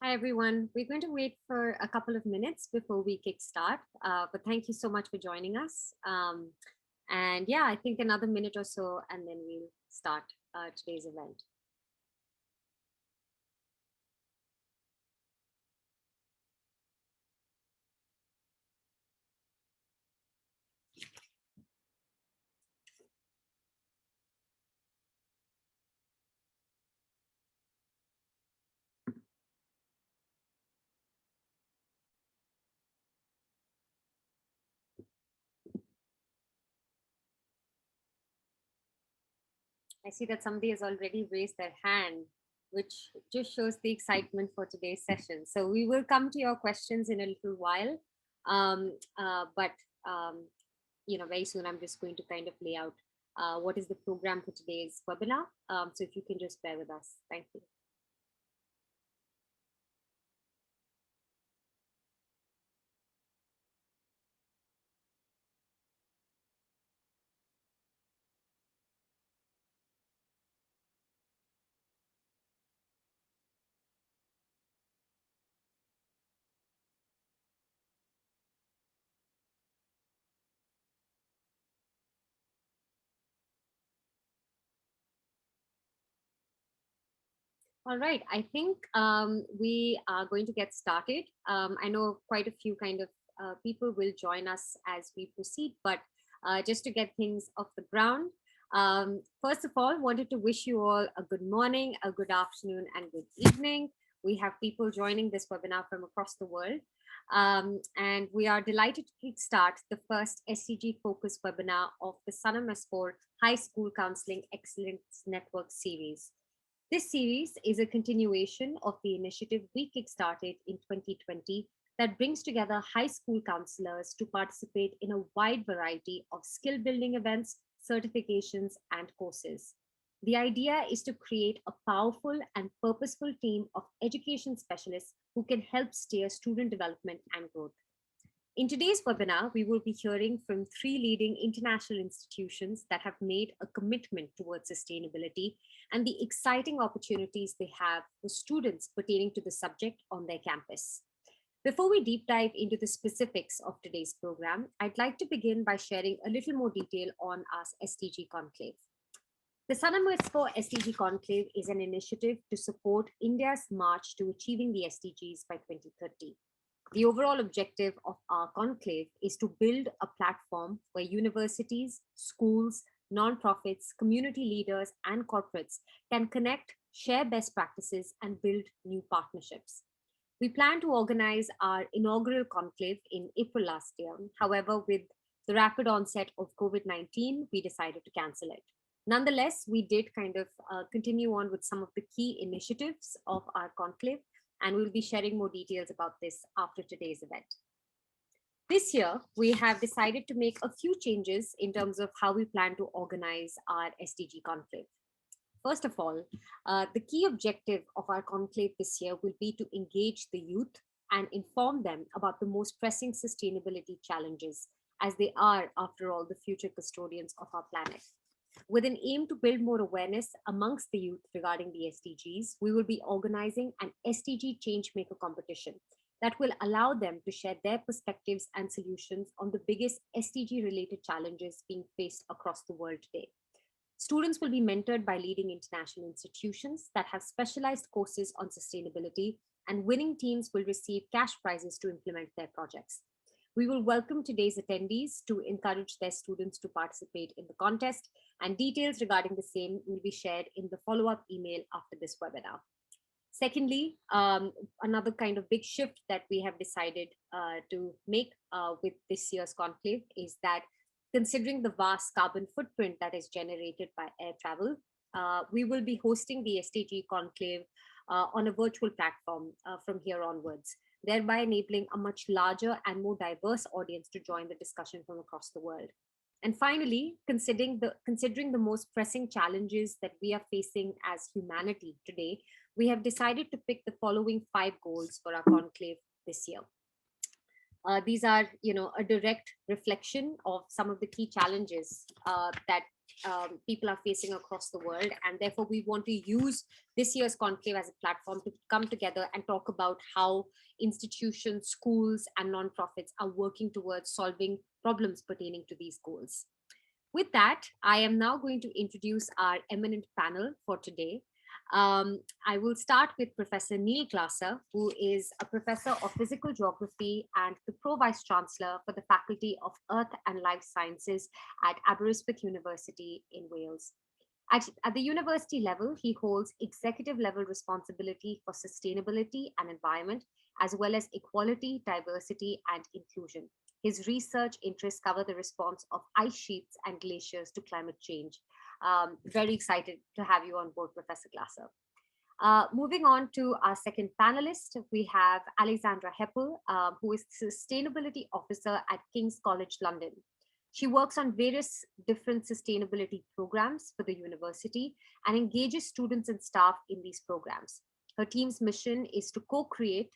Hi, everyone. We're going to wait for a couple of minutes before we kickstart, but thank you so much for joining us. And yeah, I think another minute or so, and then we'll start today's event. I see that somebody has already raised their hand, which just shows the excitement for today's session. So we will come to your questions in a little while, but very soon I'm just going to kind of lay out what is the program for today's webinar. So if you can just bear with us, thank you. All right, I think we are going to get started. I know quite a few kind of people will join us as we proceed, but just to get things off the ground, first of all, wanted to wish you all a good morning, a good afternoon, and good evening. We have people joining this webinar from across the world, and we are delighted to kickstart the first SDG focused webinar of the Sanam S4 High School Counselling Excellence Network series. This series is a continuation of the initiative we kickstarted in 2020 that brings together high school counselors to participate in a wide variety of skill building events, certifications, and courses. The idea is to create a powerful and purposeful team of education specialists who can help steer student development and growth. In today's webinar, we will be hearing from 3 leading international institutions that have made a commitment towards sustainability and the exciting opportunities they have for students pertaining to the subject on their campus. Before we deep dive into the specifics of today's program, I'd like to begin by sharing a little more detail on our SDG Conclave. The Sanam S4 SDG Conclave is an initiative to support India's march to achieving the SDGs by 2030. The overall objective of our conclave is to build a platform where universities, schools, nonprofits, community leaders, and corporates can connect, share best practices, and build new partnerships. We plan to organize our inaugural conclave in April last year. However, with the rapid onset of COVID-19, we decided to cancel it. Nonetheless, we did kind of continue on with some of the key initiatives of our conclave, and we'll be sharing more details about this after today's event. This year, we have decided to make a few changes in terms of how we plan to organize our SDG conclave. First of all, the key objective of our conclave this year will be to engage the youth and inform them about the most pressing sustainability challenges, as they are, after all, the future custodians of our planet. With an aim to build more awareness amongst the youth regarding the SDGs, we will be organizing an SDG Changemaker competition that will allow them to share their perspectives and solutions on the biggest SDG-related challenges being faced across the world today. Students will be mentored by leading international institutions that have specialized courses on sustainability, and winning teams will receive cash prizes to implement their projects. We will welcome today's attendees to encourage their students to participate in the contest, and details regarding the same will be shared in the follow-up email after this webinar. Secondly, another kind of big shift that we have decided to make with this year's conclave is that, considering the vast carbon footprint that is generated by air travel, we will be hosting the SDG Conclave on a virtual platform from here onwards, thereby enabling a much larger and more diverse audience to join the discussion from across the world. And finally, considering the most pressing challenges that we are facing as humanity today, we have decided to pick the following 5 goals for our conclave this year. These are, a direct reflection of some of the key challenges that people are facing across the world. And therefore, we want to use this year's conclave as a platform to come together and talk about how institutions, schools, and nonprofits are working towards solving problems pertaining to these goals. With that, I am now going to introduce our eminent panel for today. I will start with Professor Neil Glasser, who is a professor of physical geography and the Pro-Vice Chancellor for the Faculty of Earth and Life Sciences at Aberystwyth University in Wales. At the university level, he holds executive level responsibility for sustainability and environment, as well as equality, diversity, and inclusion. His research interests cover the response of ice sheets and glaciers to climate change. Very excited to have you on board, Professor Glasser. Moving on to our second panelist, we have Alexandra Heppel, who is Sustainability Officer at King's College London. She works on various different sustainability programs for the university and engages students and staff in these programs. Her team's mission is to co-create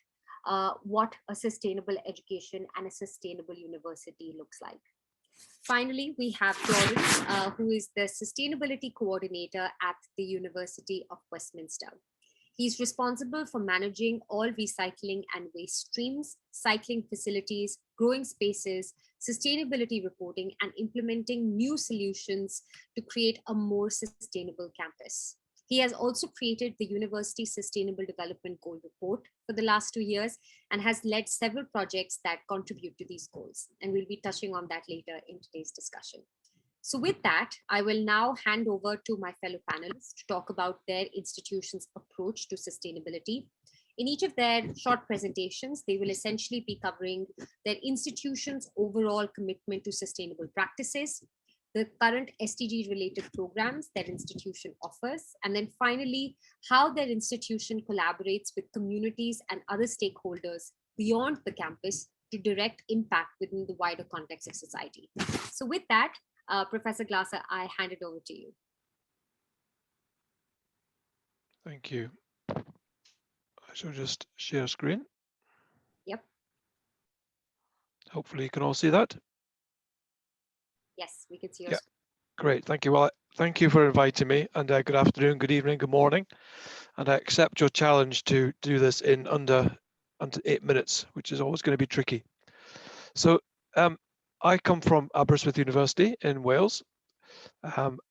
what a sustainable education and a sustainable university looks like. Finally, we have Jordan, who is the Sustainability Coordinator at the University of Westminster. He's responsible for managing all recycling and waste streams, cycling facilities, growing spaces, sustainability reporting, and implementing new solutions to create a more sustainable campus. He has also created the University Sustainable Development Goal Report for the last 2 years and has led several projects that contribute to these goals. And we'll be touching on that later in today's discussion. So with that, I will now hand over to my fellow panelists to talk about their institution's approach to sustainability. In each of their short presentations, they will essentially be covering their institution's overall commitment to sustainable practices, the current SDG related programs that institution offers, and then finally, how their institution collaborates with communities and other stakeholders beyond the campus to direct impact within the wider context of society. So with that, Professor Glasser, I hand it over to you. Thank you. I shall just share screen. Yep. Hopefully you can all see that. Yes, we can see your screen. Great, thank you. Well, thank you for inviting me, and good afternoon, good evening, good morning. And I accept your challenge to do this in under 8 minutes, which is always going to be tricky. So I come from Aberystwyth University in Wales,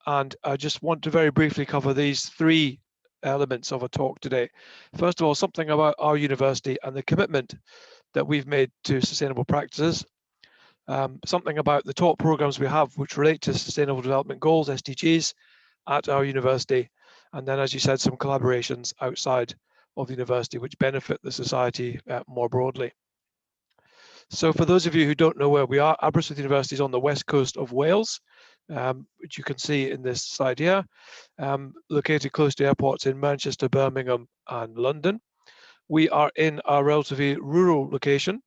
and I just want to very briefly cover these 3 elements of a talk today. First of all, something about our university and the commitment that we've made to sustainable practices. Something about the top programs we have which relate to Sustainable Development Goals, SDGs, at our university. And then, as you said, some collaborations outside of the university which benefit the society more broadly. So for those of you who don't know where we are, Aberystwyth University is on the west coast of Wales, which you can see in this slide here, located close to airports in Manchester, Birmingham, and London. We are in a relatively rural location,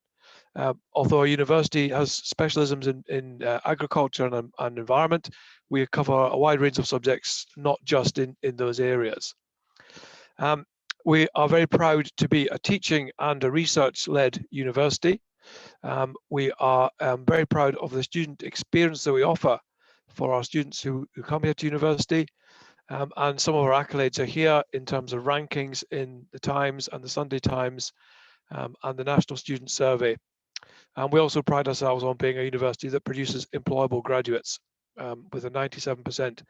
although our university has specialisms in agriculture and environment. We cover a wide range of subjects, not just in those areas. We are very proud to be a teaching and a research-led university. We are very proud of the student experience that we offer for our students who come here to university. And some of our accolades are here in terms of rankings in the Times and the Sunday Times and the National Student Survey. And we also pride ourselves on being a university that produces employable graduates, with a 97%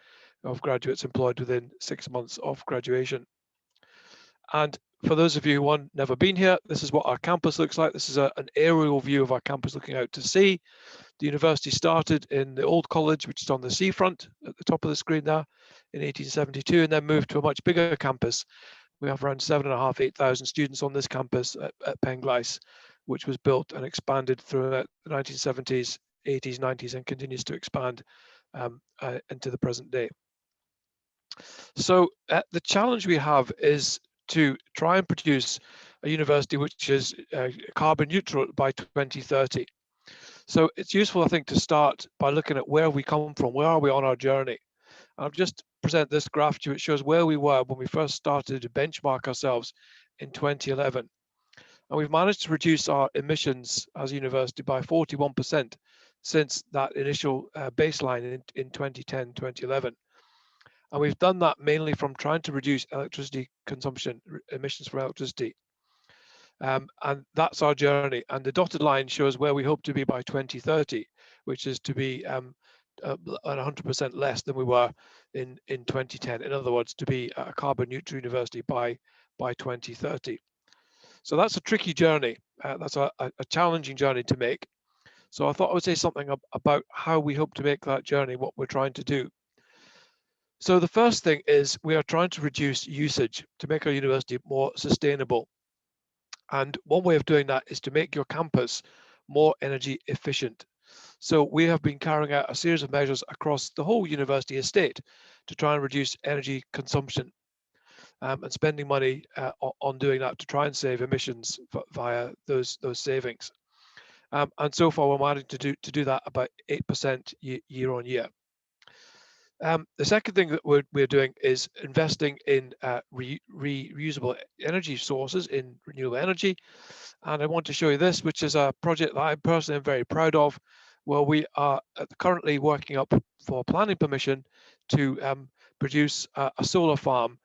of graduates employed within 6 months of graduation. And for those of you who have never been here, this is what our campus looks like. This is an aerial view of our campus looking out to sea. The university started in the old college, which is on the seafront at the top of the screen there, in 1872, and then moved to a much bigger campus. We have around 7,500 to 8,000 students on this campus at Penglais, which was built and expanded throughout the 1970s, 80s, 90s, and continues to expand into the present day. So the challenge we have is to try and produce a university which is carbon neutral by 2030. So it's useful, I think, to start by looking at where we come from, where are we on our journey. And I'll just present this graph to you. It shows where we were when we first started to benchmark ourselves in 2011. And we've managed to reduce our emissions as a university by 41% since that initial baseline in 2010, 2011. And we've done that mainly from trying to reduce electricity consumption, emissions from electricity. And that's our journey. And the dotted line shows where we hope to be by 2030, which is to be at 100% less than we were in 2010. In other words, to be a carbon neutral university by 2030. So that's a tricky journey. That's a challenging journey to make. So I thought I would say something about how we hope to make that journey, what we're trying to do. So the first thing is we are trying to reduce usage to make our university more sustainable. And one way of doing that is to make your campus more energy efficient. So we have been carrying out a series of measures across the whole university estate to try and reduce energy consumption, and spending money on doing that to try and save emissions via those savings. And so far we're managing to do that about 8% year on year. The second thing that we're doing is investing in reusable energy sources, in renewable energy. And I want to show you this, which is a project that I personally am very proud of, where we are currently working up for planning permission to produce a solar farm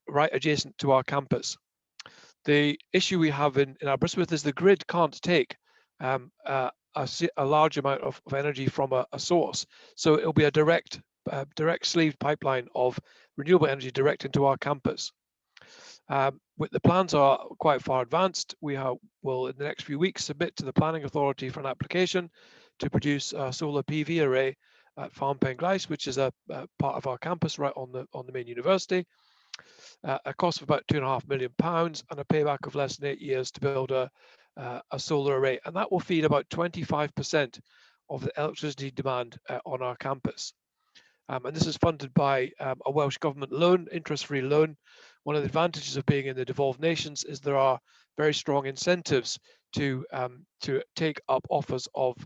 right adjacent to our campus. The issue we have in Aberystwyth is the grid can't take a large amount of energy from a source. So it'll be a direct sleeved pipeline of renewable energy direct into our campus. The plans are quite far advanced. We will in the next few weeks submit to the planning authority for an application to produce a solar PV array at Farm Pengleis, which is a part of our campus right on the main university. A cost of about £2.5 million and a payback of less than 8 years to build a solar array, and that will feed about 25% of the electricity demand on our campus. And this is funded by a Welsh government loan, interest-free loan. One of the advantages of being in the devolved nations is there are very strong incentives to take up offers of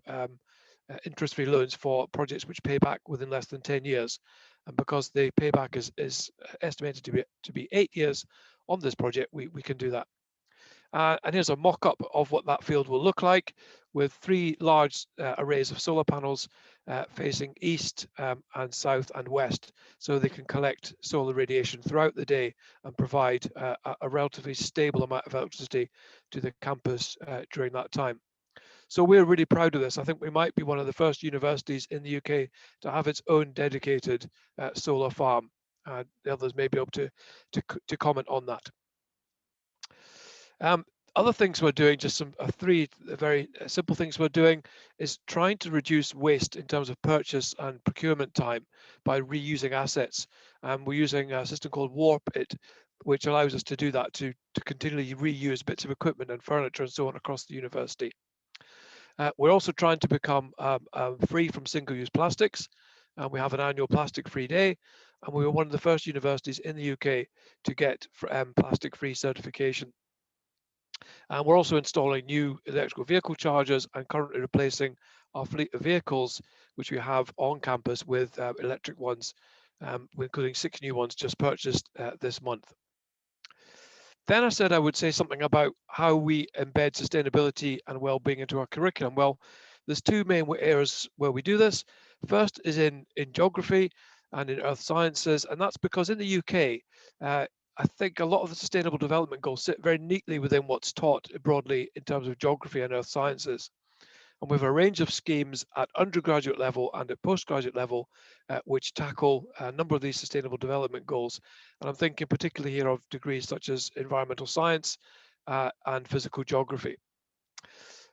interest-free loans for projects which pay back within less than 10 years. And because the payback is estimated to be 8 years on this project, we can do that. And here's a mock-up of what that field will look like, with 3 large arrays of solar panels facing east and south and west, so they can collect solar radiation throughout the day and provide a relatively stable amount of electricity to the campus during that time. So we're really proud of this. I think we might be one of the first universities in the UK to have its own dedicated solar farm. The others may be able to comment on that. Other things we're doing, just some 3 very simple things we're doing, is trying to reduce waste in terms of purchase and procurement time by reusing assets. We're using a system called Warp It, which allows us to do that, to continually reuse bits of equipment and furniture and so on across the university. We're also trying to become free from single-use plastics, and we have an annual plastic-free day, and we were one of the first universities in the UK to get plastic-free certification. And we're also installing new electrical vehicle chargers and currently replacing our fleet of vehicles, which we have on campus, with electric ones, including 6 new ones just purchased this month. Then I said I would say something about how we embed sustainability and well-being into our curriculum. Well, there's 2 main areas where we do this. First is in geography and in earth sciences, and that's because in the UK, I think a lot of the sustainable development goals sit very neatly within what's taught broadly in terms of geography and earth sciences. And we have a range of schemes at undergraduate level and at postgraduate level which tackle a number of these sustainable development goals. And I'm thinking particularly here of degrees such as environmental science and physical geography.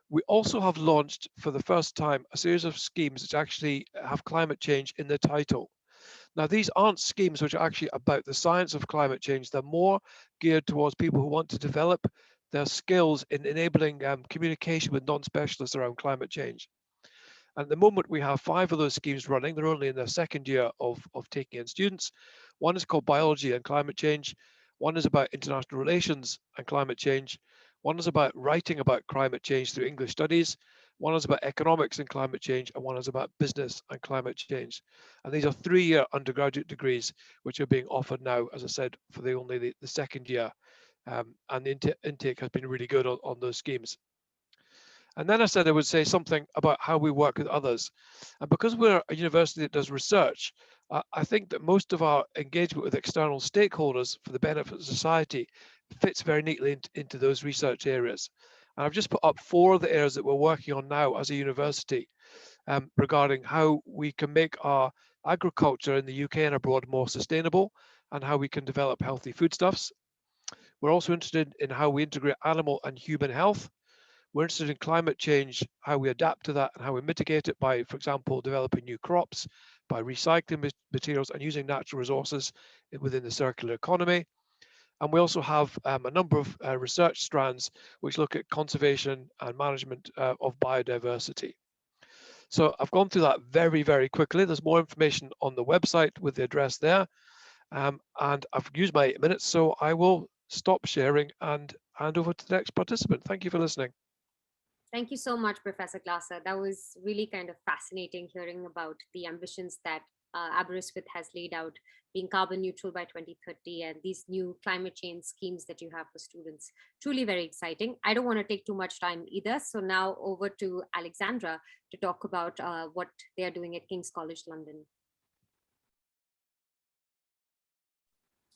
We also have launched for the first time a series of schemes which actually have climate change in the title. Now, these aren't schemes which are actually about the science of climate change. They're more geared towards people who want to develop their skills in enabling communication with non-specialists around climate change. And at the moment, we have 5 of those schemes running. They're only in their 2nd year of taking in students. One is called Biology and Climate Change. One is about international relations and climate change. One is about writing about climate change through English studies. One is about economics and climate change, and one is about business and climate change. And these are 3-year undergraduate degrees, which are being offered now, as I said, for only the 2nd year. And the intake has been really good on those schemes. And then I said I would say something about how we work with others. And because we're a university that does research, I think that most of our engagement with external stakeholders for the benefit of society fits very neatly into those research areas. And I've just put up 4 of the areas that we're working on now as a university regarding how we can make our agriculture in the UK and abroad more sustainable and how we can develop healthy foodstuffs. We're also interested in how we integrate animal and human health. We're interested in climate change, how we adapt to that and how we mitigate it by, for example, developing new crops, by recycling materials and using natural resources within the circular economy. And we also have a number of research strands which look at conservation and management of biodiversity. So I've gone through that very, very quickly. There's more information on the website with the address there. And I've used my 8 minutes, so I will stop sharing and hand over to the next participant. Thank you for listening. Thank you so much, Professor Glasser. That was really kind of fascinating hearing about the ambitions that Aberystwyth has laid out, being carbon neutral by 2030, and these new climate change schemes that you have for students. Truly very exciting. I don't want to take too much time either. So now over to Alexandra to talk about what they are doing at King's College London.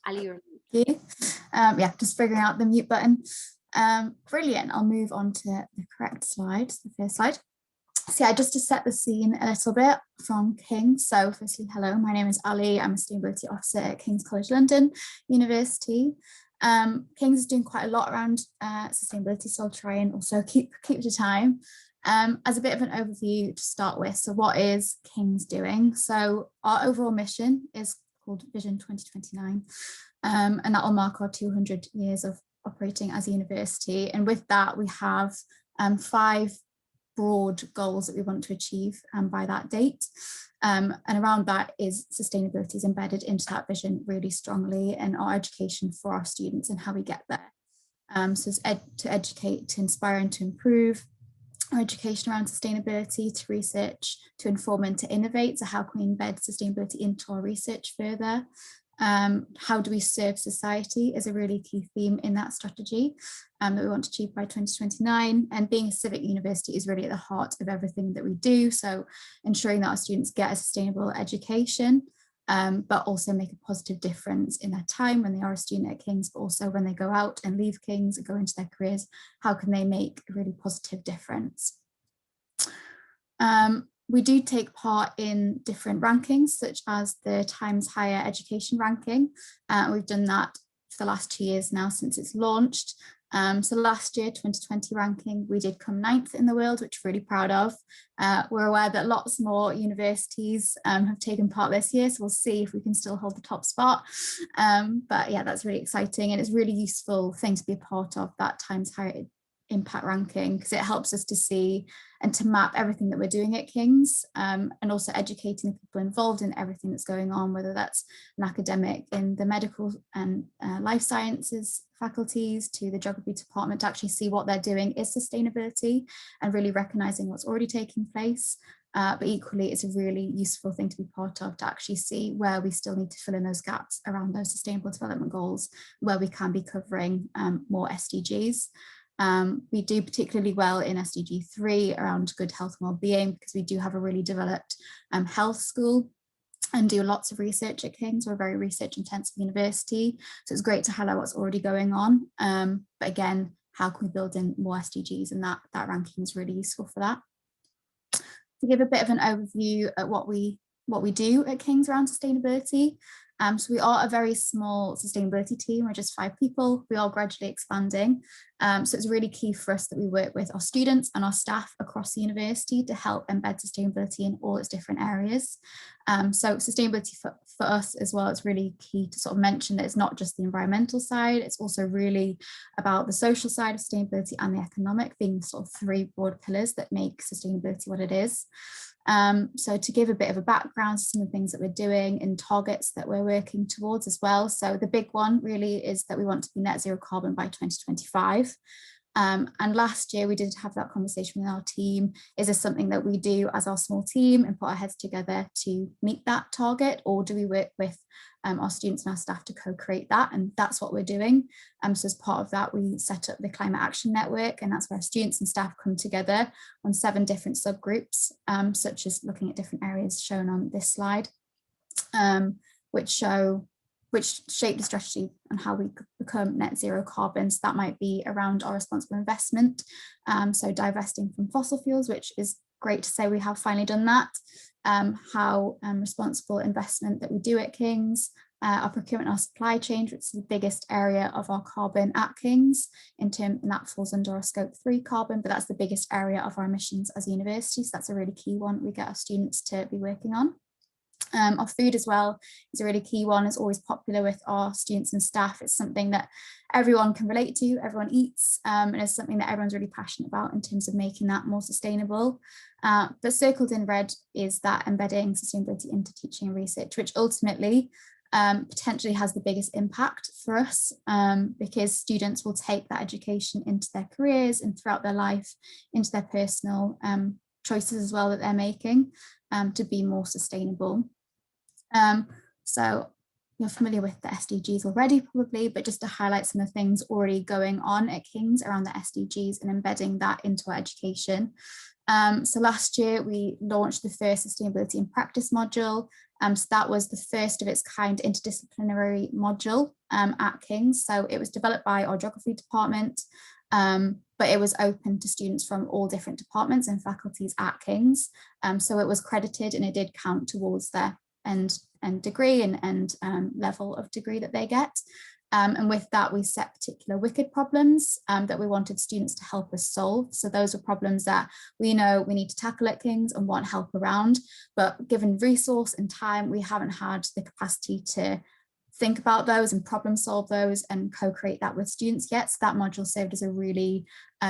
Ali, you're on mute. Thank you. Yeah, just figuring out the mute button. Brilliant. I'll move on to the correct slide, the first slide. So yeah, just to set the scene a little bit from King's. So firstly, hello, my name is Ali. I'm a Sustainability Officer at King's College London University. King's is doing quite a lot around sustainability, so I'll try and also keep to time. As a bit of an overview to start with, so what is King's doing? So our overall mission is called Vision 2029, and that will mark our 200 years of operating as a university. And with that, we have 5 broad goals that we want to achieve by that date. And around that is sustainability is embedded into that vision really strongly, and our education for our students and how we get there. So it's to educate, to inspire and to improve, our education around sustainability, to research, to inform and to innovate. So how can we embed sustainability into our research further? How do we serve society is a really key theme in that strategy that we want to achieve by 2029. And being a civic university is really at the heart of everything that we do. So ensuring that our students get a sustainable education, but also make a positive difference in their time when they are a student at King's, but also when they go out and leave King's and go into their careers, how can they make a really positive difference? We do take part in different rankings, such as the Times Higher Education ranking. We've done that for the last 2 years now since it's launched. So last year, 2020 ranking, we did come 9th in the world, which we're really proud of. We're aware that lots more universities have taken part this year, so we'll see if we can still hold the top spot. But yeah, that's really exciting, and it's a really useful thing to be a part of, that Times Higher Impact ranking, because it helps us to see and to map everything that we're doing at King's, and also educating the people involved in everything that's going on, whether that's an academic in the medical and life sciences faculties to the geography department, to actually see what they're doing is sustainability and really recognizing what's already taking place. But equally, it's a really useful thing to be part of, to actually see where we still need to fill in those gaps around those sustainable development goals, where we can be covering more SDGs. We do particularly well in SDG 3 around good health and well-being, because we do have a really developed health school and do lots of research at King's. We're a very research intensive university, so it's great to highlight what's already going on. But again, how can we build in more SDGs, and that ranking is really useful for that. To give a bit of an overview at what we do at King's around sustainability. So we are a very small sustainability team. We're just 5 people. We are gradually expanding. So it's really key for us that we work with our students and our staff across the university to help embed sustainability in all its different areas. So sustainability for us as well, it's really key to sort of mention that it's not just the environmental side, it's also really about the social side of sustainability and the economic, being sort of 3 broad pillars that make sustainability what it is. So to give a bit of a background to some of the things that we're doing and targets that we're working towards as well. So the big one really is that we want to be net zero carbon by 2025. And last year we did have that conversation with our team. Is this something that we do as our small team and put our heads together to meet that target, or do we work with our students and our staff to co-create that? And that's what we're doing. So as part of that, we set up the Climate Action Network, and that's where students and staff come together on 7 different subgroups, such as looking at different areas shown on this slide, which shape the strategy and how we become net zero carbon. So that might be around our responsible investment, so divesting from fossil fuels, which is great to say we have finally done that. How responsible investment that we do at King's, our procurement, our supply chain, which is the biggest area of our carbon at King's, and that falls under our scope 3 carbon, but that's the biggest area of our emissions as a university. So that's a really key one we get our students to be working on. Our food as well is a really key one. It's always popular with our students and staff. It's something that everyone can relate to, everyone eats, and it's something that everyone's really passionate about in terms of making that more sustainable. But circled in red is that embedding sustainability into teaching and research, which ultimately potentially has the biggest impact for us, because students will take that education into their careers and throughout their life, into their personal choices as well that they're making to be more sustainable. So you're familiar with the SDGs already probably, but just to highlight some of the things already going on at King's around the SDGs and embedding that into our education. So last year we launched the first sustainability in practice module. So that was the first of its kind interdisciplinary module at King's. So it was developed by our geography department, but it was open to students from all different departments and faculties at King's. So it was credited and it did count towards their end degree and level of degree that they get. And with that, we set particular wicked problems that we wanted students to help us solve. So those were problems that we know we need to tackle at King's and want help around, but given resource and time, we haven't had the capacity to think about those and problem solve those and co-create that with students yet. So that module served as a really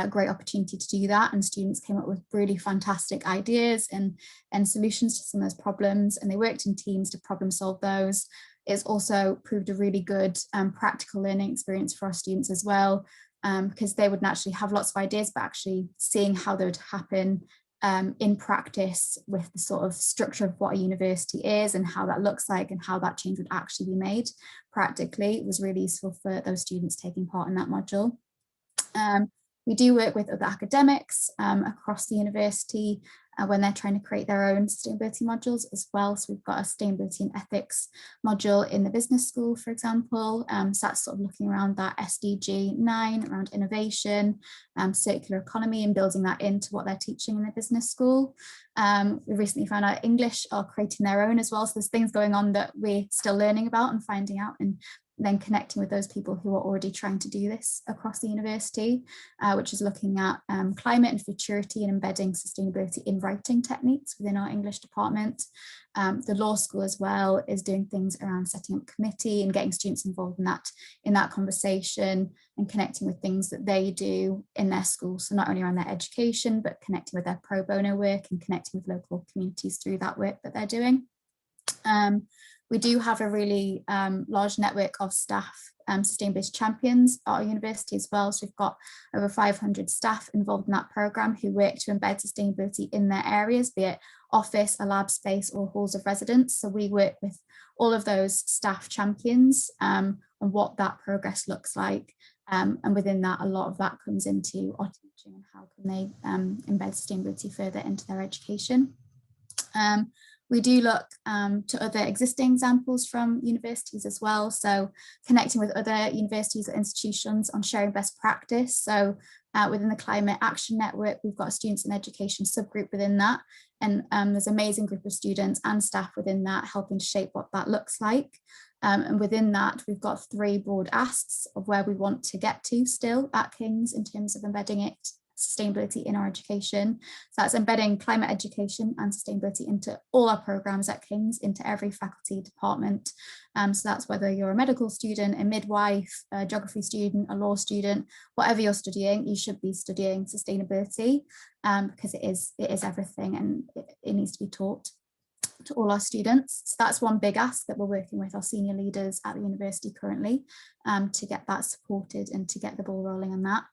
great opportunity to do that, and students came up with really fantastic ideas and solutions to some of those problems, and they worked in teams to problem solve those. It's also proved a really good practical learning experience for our students as well, because they would naturally have lots of ideas, but actually seeing how they would happen in practice with the sort of structure of what a university is and how that looks like and how that change would actually be made practically was really useful for those students taking part in that module. We do work with other academics across the university when they're trying to create their own sustainability modules as well. So we've got a sustainability and ethics module in the business school, for example. So that's sort of looking around that SDG 9, around innovation, circular economy, and building that into what they're teaching in the business school. We recently found out English are creating their own as well. So there's things going on that we're still learning about and finding out, and then connecting with those people who are already trying to do this across the university, which is looking at climate and futurity and embedding sustainability in writing techniques within our English department. The law school as well is doing things around setting up committee and getting students involved in that conversation and connecting with things that they do in their school. So not only around their education, but connecting with their pro bono work and connecting with local communities through that work that they're doing. We do have a really large network of staff sustainability champions at our university as well. So we've got over 500 staff involved in that programme who work to embed sustainability in their areas, be it office, a lab space or halls of residence. So we work with all of those staff champions on what that progress looks like. And within that, a lot of that comes into our teaching and how can they embed sustainability further into their education. We do look to other existing examples from universities as well. So connecting with other universities or institutions on sharing best practice. So within the Climate Action Network, we've got a students in education subgroup within that. And there's an amazing group of students and staff within that helping to shape what that looks like. And within that, we've got 3 broad asks of where we want to get to still at King's in terms of embedding sustainability in our education. So that's embedding climate education and sustainability into all our programs at King's, into every faculty department. So that's whether you're a medical student, a midwife, a geography student, a law student, whatever you're studying, you should be studying sustainability because it is everything and it needs to be taught to all our students. So that's one big ask that we're working with our senior leaders at the university currently to get that supported and to get the ball rolling on that.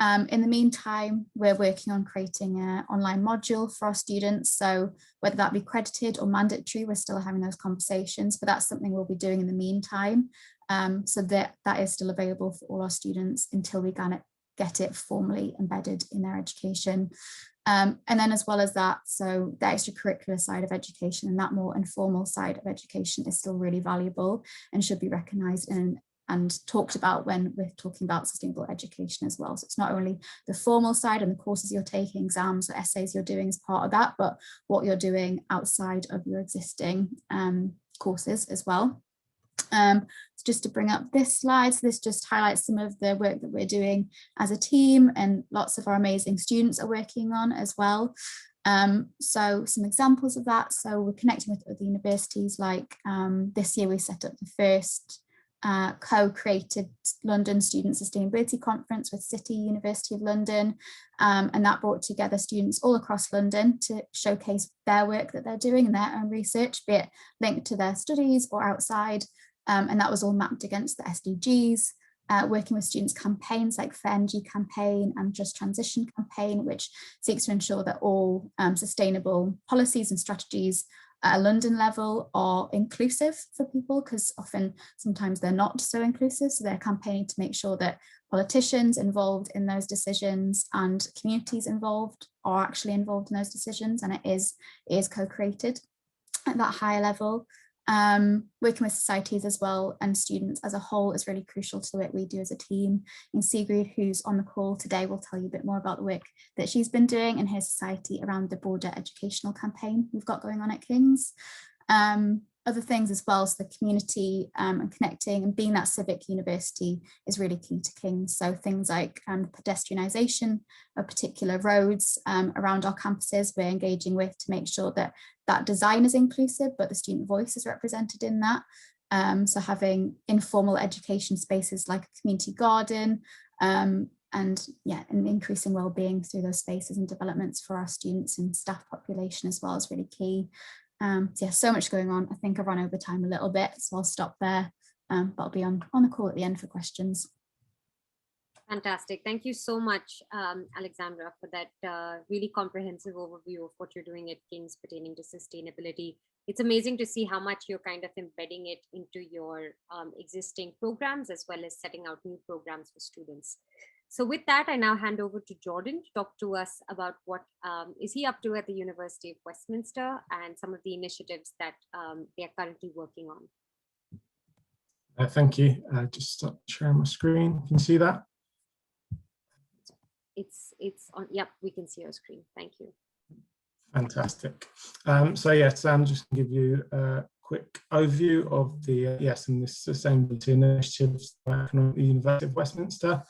In the meantime, we're working on creating an online module for our students. So whether that be credited or mandatory, we're still having those conversations, but that's something we'll be doing in the meantime. So that is still available for all our students until we get it formally embedded in their education. And then as well as that, so the extracurricular side of education and that more informal side of education is still really valuable and should be recognised and talked about when we're talking about sustainable education as well. So it's not only the formal side and the courses you're taking, exams or essays you're doing as part of that, but what you're doing outside of your existing courses as well. So just to bring up this slide, so this just highlights some of the work that we're doing as a team and lots of our amazing students are working on as well. So some examples of that. So we're connecting with other universities, like this year we set up the first co-created London Student Sustainability Conference with City University of London, and that brought together students all across London to showcase their work that they're doing and their own research, be it linked to their studies or outside, and that was all mapped against the SDGs, working with students campaigns like Fair Energy Campaign and Just Transition Campaign, which seeks to ensure that all sustainable policies and strategies at a London level are inclusive for people, because sometimes they're not so inclusive. So they're campaigning to make sure that politicians involved in those decisions and communities involved are actually involved in those decisions, and it is co-created at that higher level. Working with societies as well and students as a whole is really crucial to the work we do as a team. And Sigrid, who's on the call today, will tell you a bit more about the work that she's been doing in her society around the broader educational campaign we've got going on at King's. Other things as well, so the community and connecting and being that civic university is really key to King's. So things like pedestrianisation of particular roads around our campuses, we're engaging with to make sure that that design is inclusive, but the student voice is represented in that. So having informal education spaces like a community garden, and increasing wellbeing through those spaces and developments for our students and staff population as well is really key. So much going on. I think I've run over time a little bit, so I'll stop there, but I'll be on the call at the end for questions. Fantastic. Thank you so much, Alexandra, for that really comprehensive overview of what you're doing at King's pertaining to sustainability. It's amazing to see how much you're kind of embedding it into your existing programs, as well as setting out new programs for students. So with that, I now hand over to Jordan to talk to us about what is he up to at the University of Westminster and some of the initiatives that they are currently working on. Thank you. Just stop sharing my screen. Can you see that? It's on. Yep, we can see your screen. Thank you. Fantastic. So yes, I'm just going to give you a quick overview of the some of the sustainability initiatives at the University of Westminster.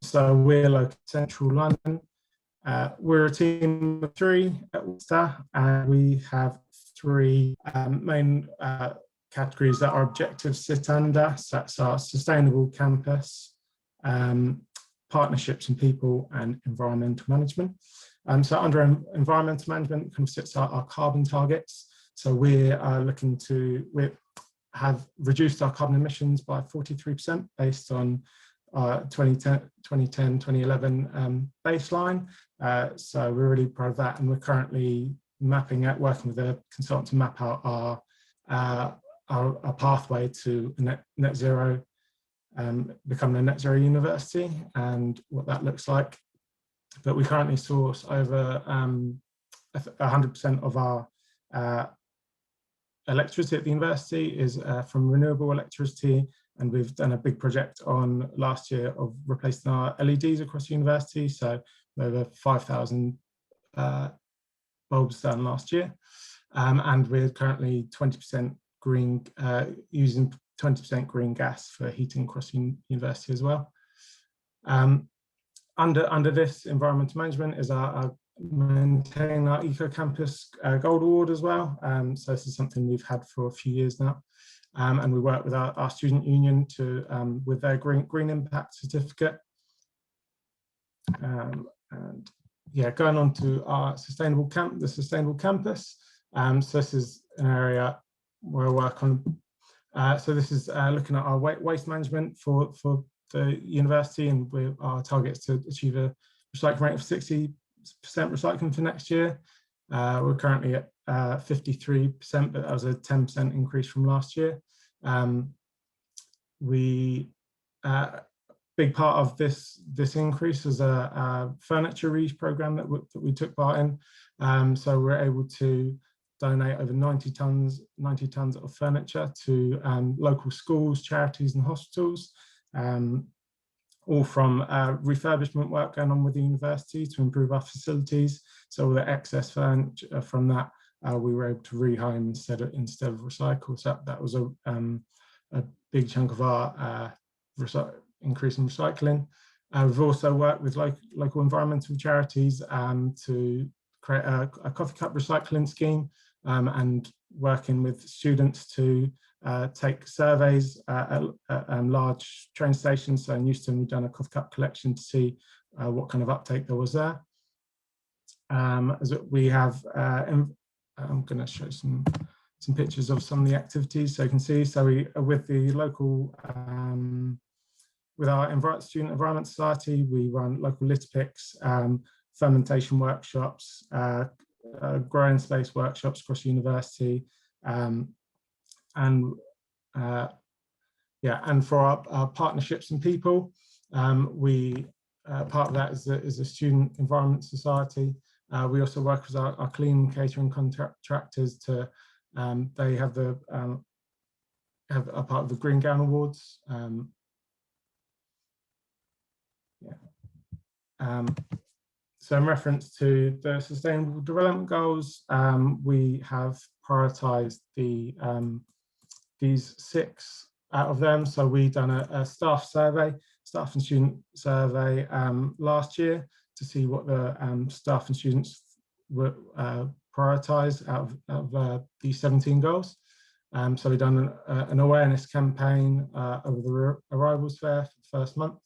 So we're located in central London. We're a team of 3 at Westminster, and we have 3 main categories that our objectives sit under. So that's our sustainable campus, partnerships and people, and environmental management. So under environmental management kind of sits our carbon targets. So we are looking to have reduced our carbon emissions by 43% based on 2010-2011 baseline. So we're really proud of that, and we're currently working with a consultant to map out our pathway to net zero, becoming a net zero university, and what that looks like. But we currently source over 100% of our electricity at the university is from renewable electricity, and we've done a big project on last year of replacing our LEDs across the university. So over 5,000 bulbs done last year, and we're currently 20% green, using 20% green gas for heating across the university as well. Under this, environmental management is our maintaining our Eco Campus Gold Award as well. So this is something we've had for a few years now, and we work with our student union to with their green impact certificate. And yeah, going on to our sustainable campus. So this is an area where I work on. So this is looking at our waste management for the university, and our target is to achieve a recycling rate of 60% recycling for next year. We're currently at 53%, but that was a 10% increase from last year. Big part of this increase is a furniture reuse program that we took part in. So we're able to donate over 90 tons of furniture to local schools, charities and hospitals, all from refurbishment work going on with the university to improve our facilities. So all the excess furniture from that, we were able to rehire instead of recycle. So that was a big chunk of our increase in recycling. We've also worked with local environmental charities to create a coffee cup recycling scheme, and working with students to take surveys at large train stations. So in Euston, we've done a coffee cup collection to see what kind of uptake there was there. As we have, I'm going to show some pictures of some of the activities so you can see. So we are with the local, with our Student Environment Society, we run local litter picks, fermentation workshops, growing space workshops across the university, and for our partnerships and people, we part of that is a Student Environment Society. We also work with our clean catering contractors to they have a part of the Green Gown Awards. So in reference to the Sustainable Development Goals, we have prioritised these 6 out of them. So we've done a staff and student survey last year to see what the staff and students were prioritised out of these 17 goals. So we've done an awareness campaign over the arrivals fair for the first month.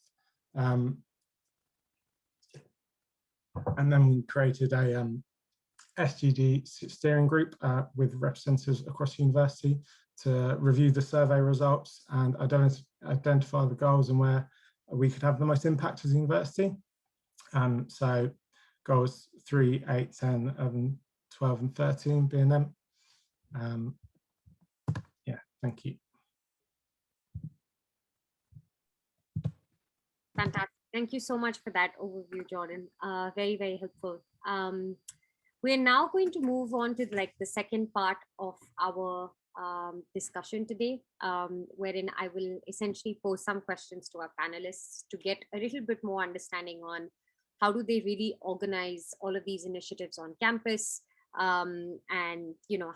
And then we created a SDG steering group with representatives across the university to review the survey results and identify the goals and where we could have the most impact as a university. So goals 3, 8, 10, 11, 12 and 13 being them. Yeah, thank you. Fantastic. Thank you so much for that overview, Jordan. Very, very helpful. We're now going to move on to the second part of our discussion today, wherein I will essentially pose some questions to our panelists to get a little bit more understanding on how do they really organize all of these initiatives on campus, and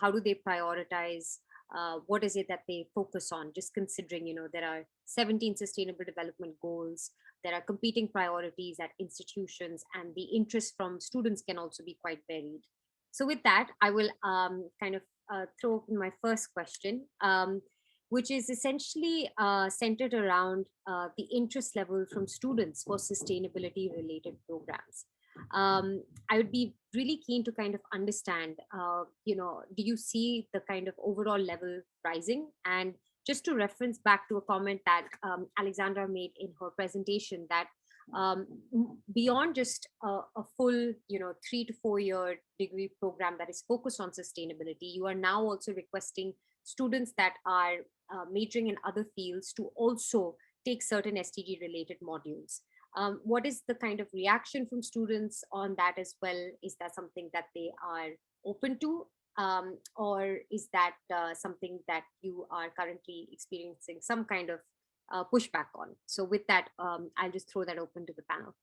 how do they prioritize, what is it that they focus on, just considering there are 17 sustainable development goals, there are competing priorities at institutions, and the interest from students can also be quite varied. So with that, I will throw open my first question, which is essentially centered around the interest level from students for sustainability related programs. I would be really keen to understand, do you see the overall level rising? And just to reference back to a comment that Alexandra made in her presentation, that beyond just a full 3 to 4 year degree program that is focused on sustainability, you are now also requesting students that are majoring in other fields to also take certain SDG related modules. What is the reaction from students on that as well? Is that something that they are open to? Or is that something that you are currently experiencing some kind of pushback on? So with that, I'll just throw that open to the panel.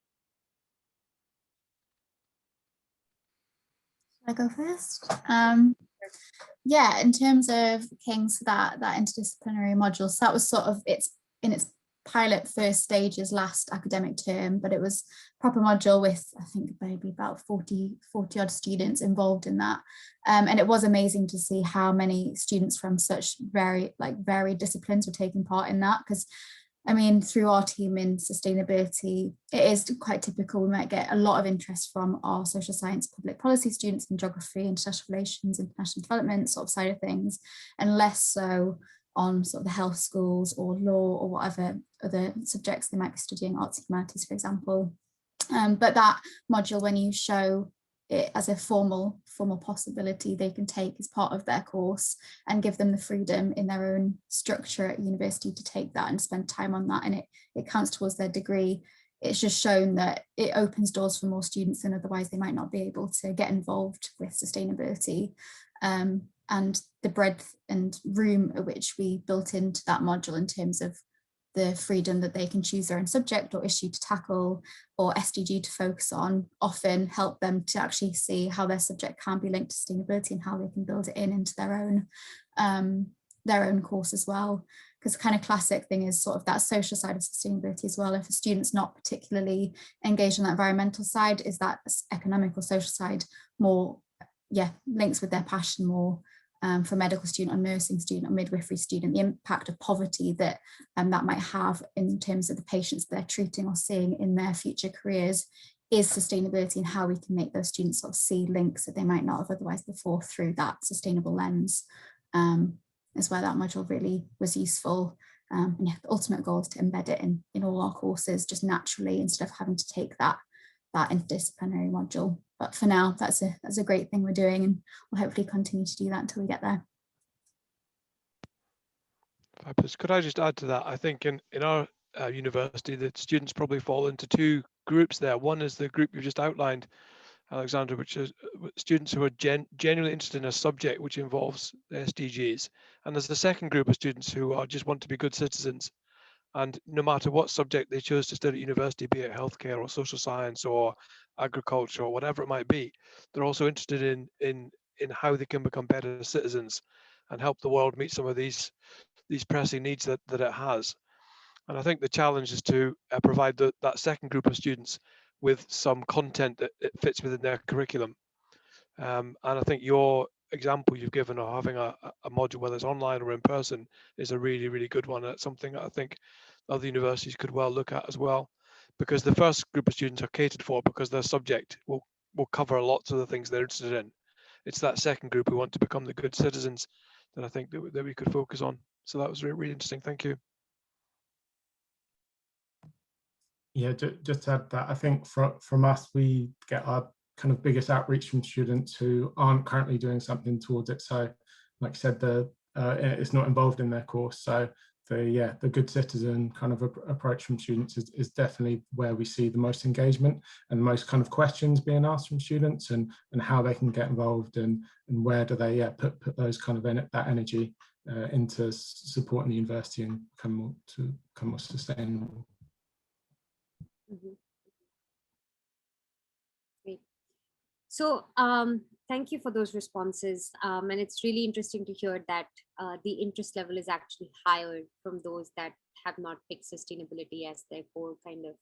Should I go first? Yeah, in terms of King's, that interdisciplinary module, so that was sort of in its pilot first stages last academic term, but it was a proper module with, I think, maybe about 40 odd students involved in that. And it was amazing to see how many students from such varied disciplines were taking part in that, because I mean, through our team in sustainability, it is quite typical. We might get a lot of interest from our social science, public policy students in geography, international relations, international development sort of side of things, and less so on sort of the health schools or law or whatever other subjects they might be studying, arts and humanities, for example. But that module, when you show it as a formal possibility they can take as part of their course and give them the freedom in their own structure at university to take that and spend time on that, and it counts towards their degree. It's just shown that it opens doors for more students than otherwise they might not be able to get involved with sustainability. And the breadth and room at which we built into that module in terms of the freedom that they can choose their own subject or issue to tackle or SDG to focus on often help them to actually see how their subject can be linked to sustainability and how they can build it into their own course as well. Because the kind of classic thing is sort of that social side of sustainability as well. If a student's not particularly engaged on that environmental side, is that economic or social side more, links with their passion more. For a medical student or nursing student or midwifery student, the impact of poverty that that might have in terms of the patients they're treating or seeing in their future careers is sustainability, and how we can make those students sort of see links that they might not have otherwise before through that sustainable lens, is where that module really was useful. And the ultimate goal is to embed it in all our courses just naturally instead of having to take that interdisciplinary module. But for now, that's a great thing we're doing, and we'll hopefully continue to do that until we get there. Fabulous. Could I just add to that? I think in our university, the students probably fall into two groups there. One is the group you've just outlined, Alexandra, which is students who are genuinely interested in a subject which involves the SDGs. And there's the second group of students who are just want to be good citizens. And no matter what subject they chose to study at university, be it healthcare or social science or agriculture or whatever it might be, they're also interested in how they can become better citizens and help the world meet some of these pressing needs that it has. And I think the challenge is to provide that second group of students with some content that it fits within their curriculum. And I think your example you've given of having a module, whether it's online or in person, is a really, really good one. It's something that I think other universities could well look at as well, because the first group of students are catered for because their subject will cover lots of the things they're interested in. It's that second group who want to become the good citizens that I think that we could focus on. So that was really, really interesting. Thank you. Yeah, just to add that, I think from us, we get our kind of biggest outreach from students who aren't currently doing something towards it. So like I said, it's not involved in their course. So the good citizen kind of approach from students is definitely where we see the most engagement and most kind of questions being asked from students, and how they can get involved, and where do they put those kind of that energy into supporting the university and become more sustainable. Mm-hmm. Great. So thank you for those responses. And it's really interesting to hear that the interest level is actually higher from those that have not picked sustainability as their core kind of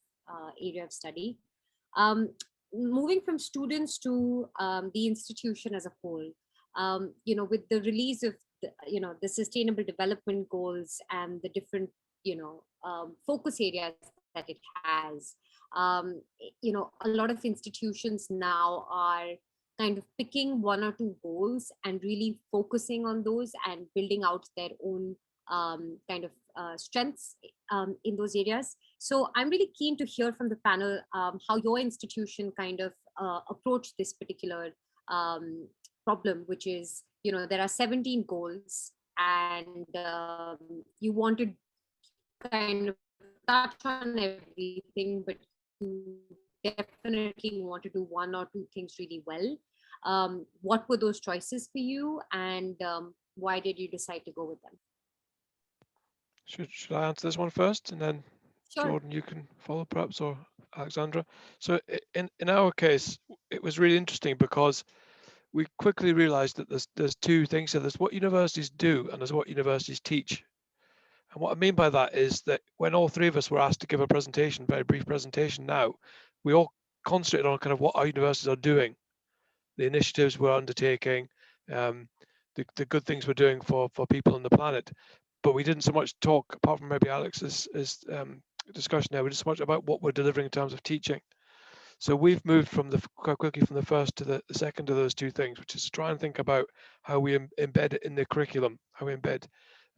area of study. Moving from students to the institution as a whole, with the release of the Sustainable Development Goals and the different focus areas that it has, a lot of institutions now are kind of picking one or two goals and really focusing on those and building out their own kind of strengths in those areas. So I'm really keen to hear from the panel how your institution kind of approached this particular problem, which is, there are 17 goals, and you wanted kind of touch on everything, but you definitely want to do one or two things really well. What were those choices for you, and why did you decide to go with them? Should I answer this one first, and then Sure. Jordan, you can follow perhaps, or Alexandra? So in our case, it was really interesting because we quickly realized that there's two things. So there's what universities do and there's what universities teach. And what I mean by that is that when all three of us were asked to give a presentation, very brief presentation now, we all concentrated on kind of what our universities are doing, the initiatives we're undertaking, the good things we're doing for people on the planet. But we didn't so much talk, apart from maybe Alex's discussion there, we didn't so much about what we're delivering in terms of teaching. So we've moved quite quickly from the first to the second of those two things, which is to try and think about how we embed it in the curriculum, how we embed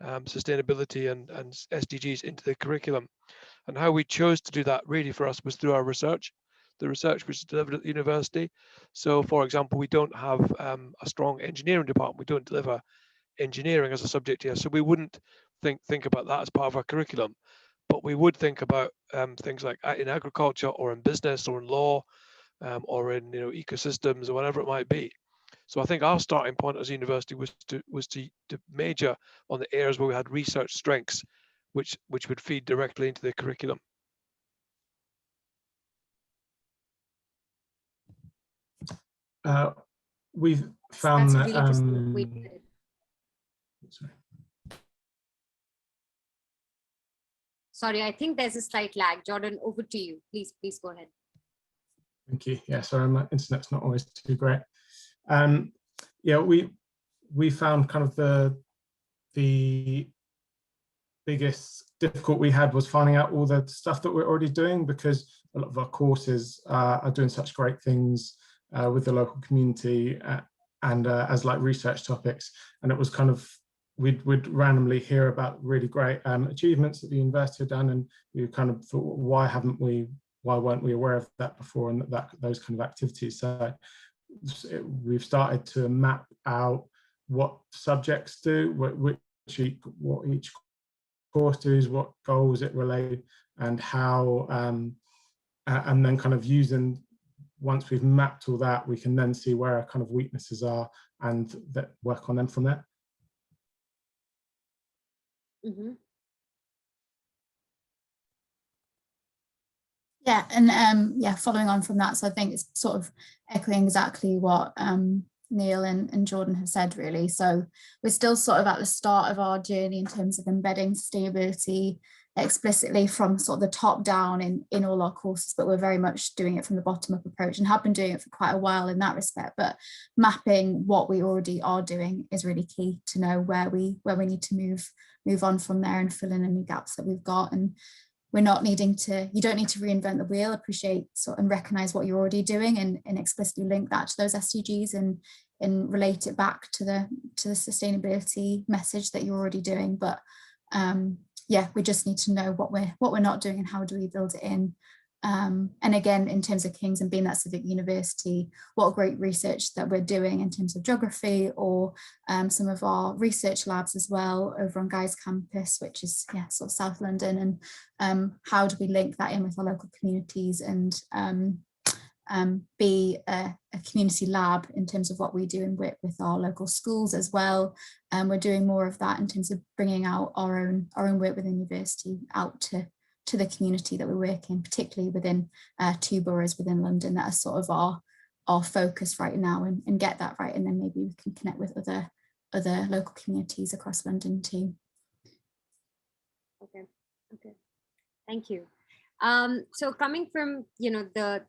sustainability and SDGs into the curriculum. And how we chose to do that really for us was through our research, the research which is delivered at the university. So for example, we don't have a strong engineering department. We don't deliver engineering as a subject here. So we wouldn't think about that as part of our curriculum, but we would think about things like in agriculture or in business or in law or in ecosystems or whatever it might be. So I think our starting point as a university was to major on the areas where we had research strengths, which would feed directly into the curriculum. We've found That's that. really interesting. Sorry, I think there's a slight lag. Jordan, over to you. Please go ahead. Thank you. Yeah, sorry, my internet's not always too great. Yeah, we found kind of the biggest difficult we had was finding out all the stuff that we're already doing, because a lot of our courses are doing such great things with the local community and as like research topics. And it was kind of, we'd randomly hear about really great achievements that the university had done, and we kind of thought, why weren't we aware of that before, and those kind of activities. So we've started to map out what subjects do, what each course does, what goals it relates, and how, and then kind of using, once we've mapped all that, we can then see where our kind of weaknesses are and that work on them from there. Mm-hmm. Yeah, and yeah, following on from that, so I think it's sort of echoing exactly what Neil and Jordan have said, really. So we're still sort of at the start of our journey in terms of embedding sustainability explicitly from sort of the top down in all our courses, but we're very much doing it from the bottom up approach and have been doing it for quite a while in that respect. But mapping what we already are doing is really key to know where we need to move on from there and fill in any gaps that we've got. And we're not needing to, you don't need to reinvent the wheel, appreciate and recognize what you're already doing and explicitly link that to those SDGs and relate it back to the sustainability message that you're already doing. But yeah, we just need to know what we're not doing and how do we build it in. And again, in terms of King's and being that civic university, what great research that we're doing in terms of geography, or some of our research labs as well over on Guy's campus, which is sort of South London, and how do we link that in with our local communities and be a community lab in terms of what we do and with our local schools as well. We're doing more of that in terms of bringing out our own work within university out to the community that we work in, particularly within 2 boroughs within London that are sort of our focus right now, and get that right, and then maybe we can connect with other local communities across London too. Okay, thank you. So coming from the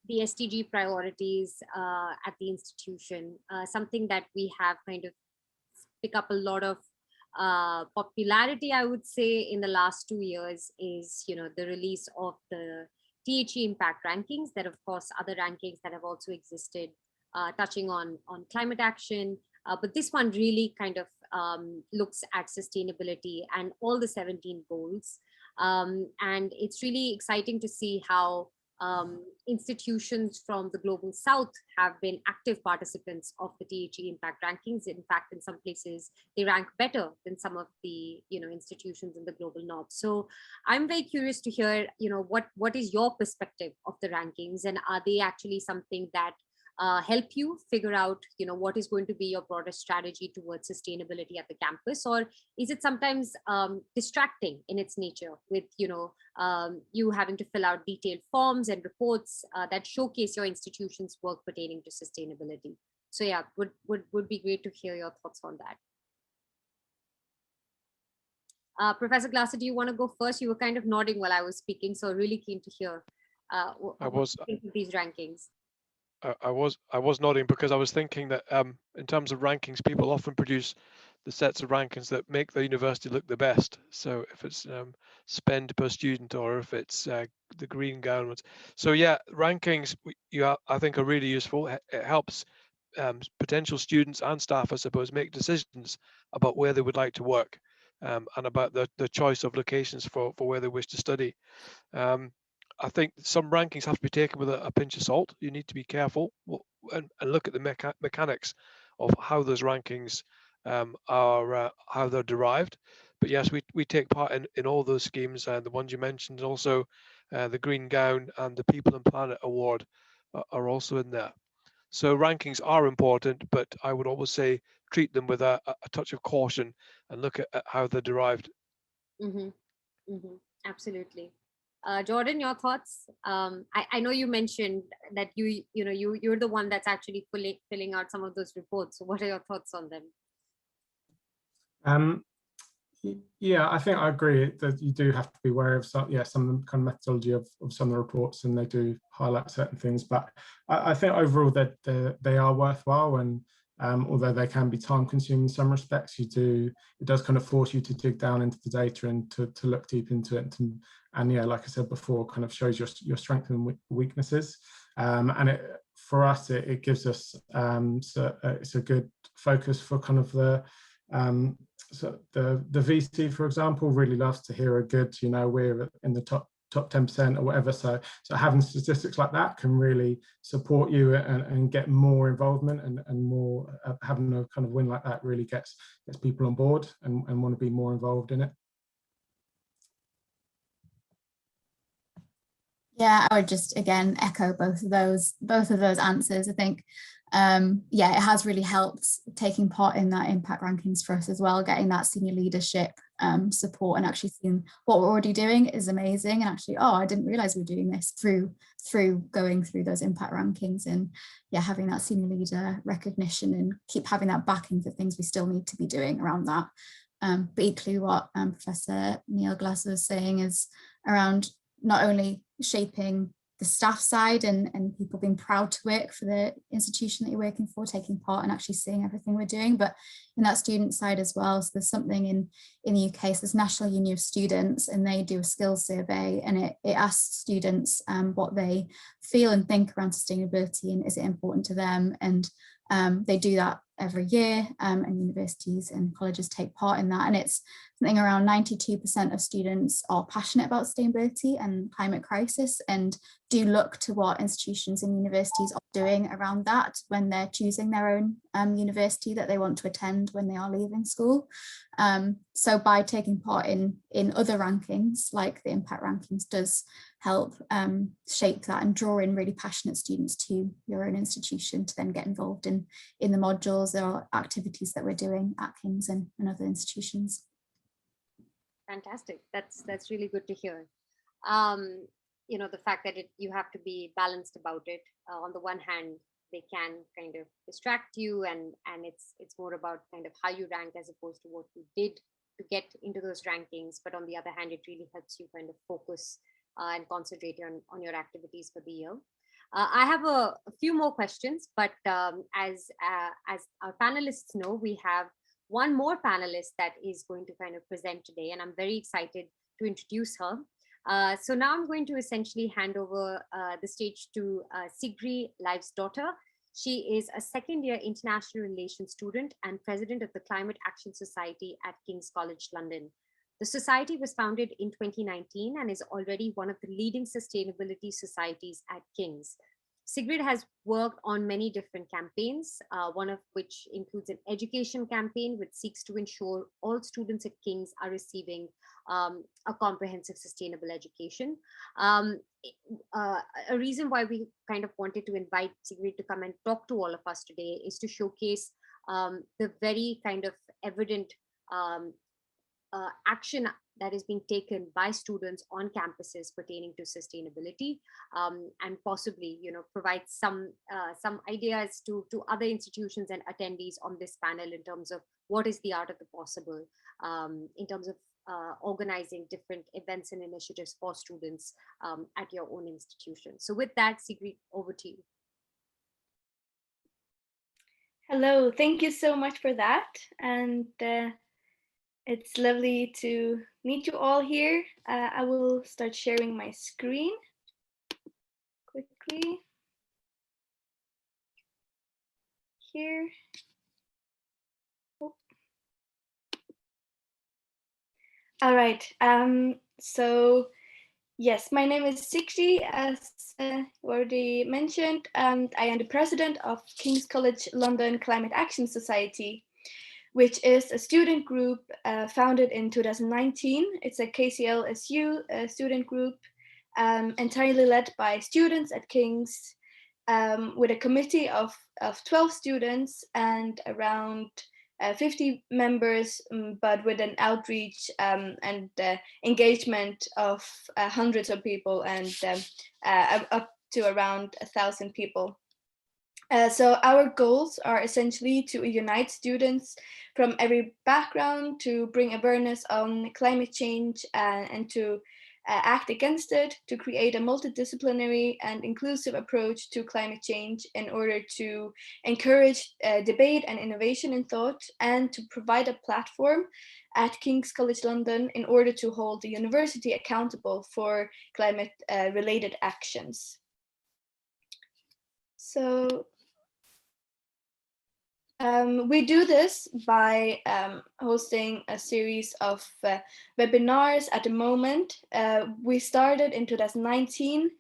SDG priorities at the institution, something that we have kind of pick up a lot of popularity, I would say, in the last 2 years is the release of the THE impact rankings. That, of course, other rankings that have also existed touching on climate action, but this one really kind of looks at sustainability and all the 17 goals, and it's really exciting to see how institutions from the global south have been active participants of the THE impact rankings. In fact, in some places, they rank better than some of the institutions in the global north. So I'm very curious to hear, what is your perspective of the rankings, and are they actually something that help you figure out, what is going to be your broader strategy towards sustainability at the campus, or is it sometimes distracting in its nature with, you having to fill out detailed forms and reports that showcase your institution's work pertaining to sustainability? So yeah, would be great to hear your thoughts on that. Professor Glasser, do you want to go first? You were kind of nodding while I was speaking, so really keen to hear what you think of these rankings. I was nodding because I was thinking that in terms of rankings, people often produce the sets of rankings that make the university look the best. So if it's spend per student, or if it's the green gown ones. So yeah, rankings I think are really useful. It helps potential students and staff, I suppose, make decisions about where they would like to work. and about the choice of locations for where they wish to study. I think some rankings have to be taken with a pinch of salt. You need to be careful and look at the mechanics of how those rankings are, how they're derived. But yes, we take part in all those schemes, and the ones you mentioned, also the Green Gown and the People and Planet Award are also in there. So rankings are important, but I would always say treat them with a touch of caution and look at how they're derived. Mm-hmm. Mm-hmm. Absolutely. Jordan, your thoughts? I know you mentioned that you're the one that's actually filling out some of those reports. So what are your thoughts on them? Yeah, I think I agree that you do have to be aware of some kind of methodology of some of the reports, and they do highlight certain things. But I think overall that they are worthwhile, and although they can be time consuming in some respects, it does kind of force you to dig down into the data and to look deep into it, and yeah, like I said before, kind of shows your strengths and weaknesses. And for us, it gives us it's a good focus for kind of so the VC, for example, really loves to hear a good, we're in the top 10% or whatever. So having statistics like that can really support you and get more involvement, and more having a kind of win like that really gets people on board and want to be more involved in it. Yeah, I would just again echo both of those answers. I think yeah, it has really helped taking part in that impact rankings for us as well, getting that senior leadership support, and actually seeing what we're already doing is amazing, and actually, oh, I didn't realize we were doing this through going through those impact rankings, and yeah, having that senior leader recognition and keep having that backing for things we still need to be doing around that. But equally what Professor Neil Glasser was saying is around not only shaping the staff side and people being proud to work for the institution that you're working for, taking part and actually seeing everything we're doing, but in that student side as well. So there's something in the UK, so there's National Union of Students, and they do a skills survey, and it asks students what they feel and think around sustainability and is it important to them. And they do that every year, and universities and colleges take part in that, and it's something around 92% of students are passionate about sustainability and climate crisis, and do look to what institutions and universities are doing around that when they're choosing their own university that they want to attend when they are leaving school. So by taking part in other rankings, like the impact rankings, does help shape that and draw in really passionate students to your own institution to then get involved in the modules or activities that we're doing at King's and other institutions. Fantastic. That's really good to hear. The fact that you have to be balanced about it. On the one hand, they can kind of distract you, and it's more about kind of how you rank as opposed to what you did to get into those rankings. But on the other hand, it really helps you kind of focus and concentrate on your activities for the year. I have a few more questions, but as our panelists know, we have one more panelist that is going to kind of present today, and I'm very excited to introduce her. So now I'm going to essentially hand over the stage to Sigrid Leifsdotter. She is a second-year international relations student and president of the Climate Action Society at King's College London. The society was founded in 2019 and is already one of the leading sustainability societies at King's. Sigrid has worked on many different campaigns, one of which includes an education campaign which seeks to ensure all students at King's are receiving a comprehensive sustainable education. A reason why we kind of wanted to invite Sigrid to come and talk to all of us today is to showcase the very kind of evident action that is being taken by students on campuses pertaining to sustainability, and possibly, provide some ideas to other institutions and attendees on this panel in terms of what is the art of the possible, in terms of organizing different events and initiatives for students at your own institution. So with that, Sigrid, over to you. Hello, thank you so much for that. And it's lovely to meet you all here. I will start sharing my screen quickly here. Oh. All right. So yes, my name is Sikri, as already mentioned, and I am the president of King's College London Climate Action Society, which is a student group founded in 2019. It's a KCLSU student group entirely led by students at King's, with a committee of 12 students and around 50 members, but with an outreach and engagement of hundreds of people and up to around 1,000 people. So our goals are essentially to unite students from every background to bring awareness on climate change and to act against it, to create a multidisciplinary and inclusive approach to climate change in order to encourage debate and innovation in thought, and to provide a platform at King's College London in order to hold the university accountable for climate related actions. So we do this by hosting a series of webinars at the moment. We started in 2019,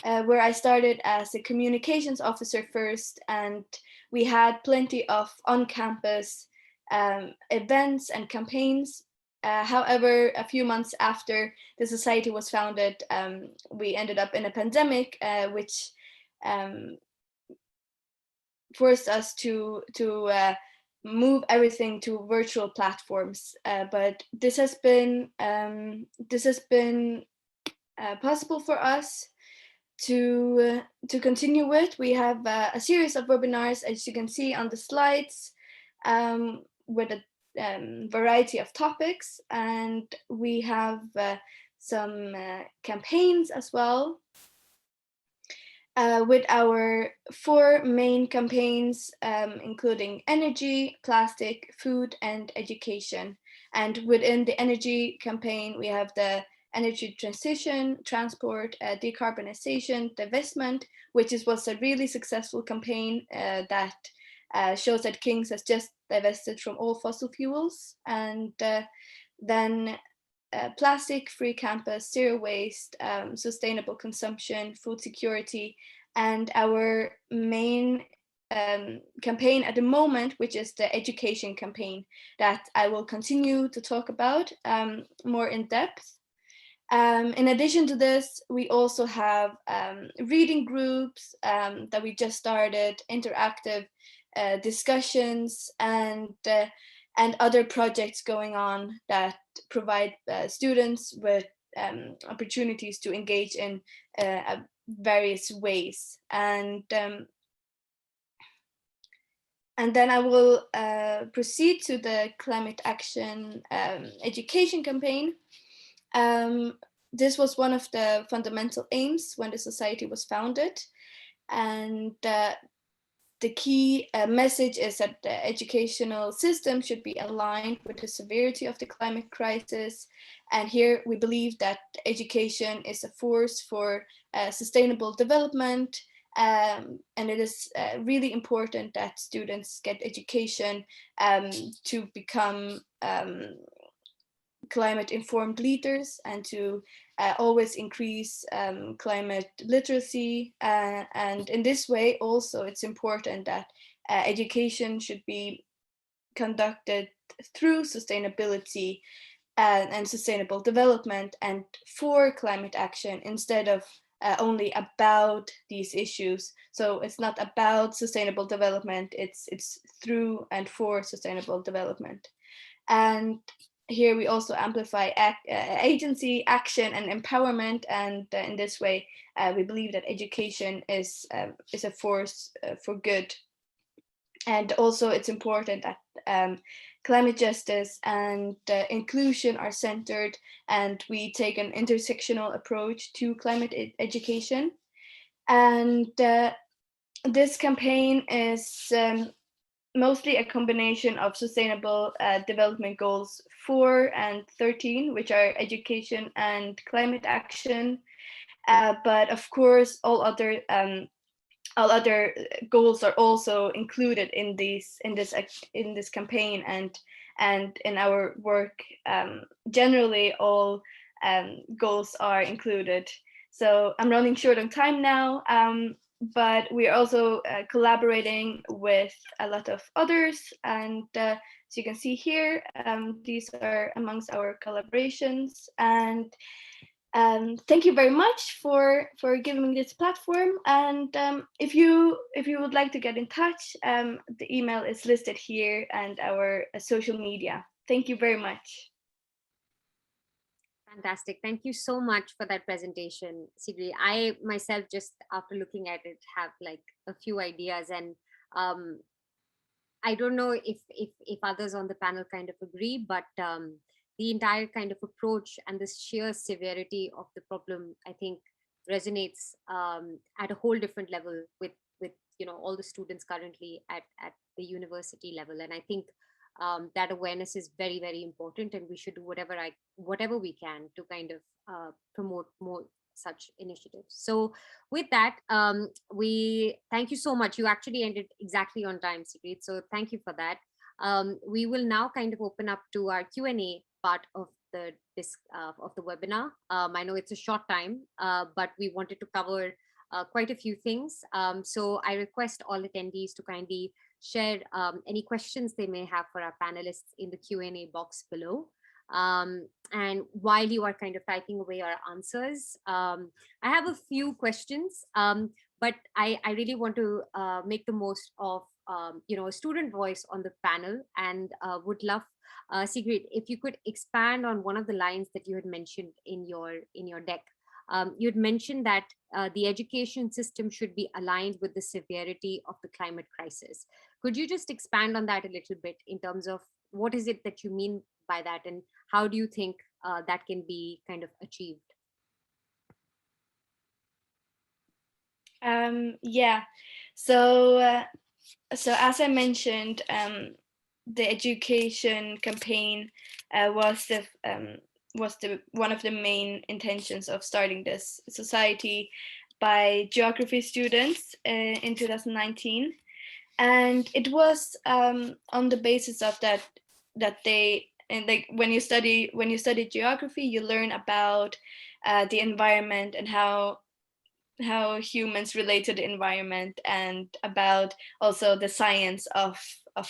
where I started as a communications officer first, and we had plenty of on-campus events and campaigns. However, a few months after the society was founded, we ended up in a pandemic, which forced us to move everything to virtual platforms. But this has been possible for us to continue with. We have a series of webinars, as you can see on the slides, with a variety of topics, and we have some campaigns as well. With our 4 main campaigns, including energy, plastic, food, and education. And within the energy campaign, we have the energy transition, transport, decarbonization, divestment, which was a really successful campaign that shows that King's has just divested from all fossil fuels. And then plastic-free campus, zero waste, sustainable consumption, food security, and our main campaign at the moment, which is the education campaign that I will continue to talk about more in depth. In addition to this, we also have reading groups that we just started, interactive discussions, and other projects going on that provide students with opportunities to engage in various ways. And then I will proceed to the climate action education campaign. This was one of the fundamental aims when the society was founded. And the key message is that the educational system should be aligned with the severity of the climate crisis. And here we believe that education is a force for sustainable development. And it is really important that students get education to become climate informed leaders and to always increase climate literacy. And in this way also it's important that education should be conducted through sustainability and sustainable development and for climate action instead of only about these issues. So it's not about sustainable development, it's through and for sustainable development. And here we also amplify agency, action, and empowerment. And in this way, we believe that education is a force for good. And also it's important that climate justice and inclusion are centered, and we take an intersectional approach to climate education. And this campaign is mostly a combination of sustainable development goals 4 and 13, which are education and climate action. But of course, all other goals are also included in this campaign, and And in our work, generally all goals are included. So I'm running short on time now, but we're also collaborating with a lot of others. And as you can see here, these are amongst our collaborations. And thank you very much for giving me this platform. And if you would like to get in touch, the email is listed here and our social media. Thank you very much. Fantastic. Thank you so much for that presentation, Sigrid. I myself, just after looking at it, have like a few ideas, and I don't know if others on the panel kind of agree, but the entire kind of approach and the sheer severity of the problem, I think, resonates at a whole different level with all the students currently at the university level. And I think that awareness is very, very important, and we should do whatever we can to kind of promote more such initiatives. So with that, we thank you so much. You actually ended exactly on time, Sigrid. So thank you for that. We will now kind of open up to our Q&A part of the webinar. I know it's a short time, but we wanted to cover quite a few things. So I request all attendees to kindly share any questions they may have for our panelists in the Q&A box below. And while you are kind of typing away our answers, I have a few questions, but I really want to make the most of a student voice on the panel, and would love, Sigrid, if you could expand on one of the lines that you had mentioned in your deck. You had mentioned that the education system should be aligned with the severity of the climate crisis. Could you just expand on that a little bit in terms of what is it that you mean by that, and how do you think that can be kind of achieved? Yeah, so as I mentioned, the education campaign was one of the main intentions of starting this society by geography students in 2019, and it was on the basis of that they, and like when you study geography, you learn about the environment and how humans relate to the environment, and about also the science of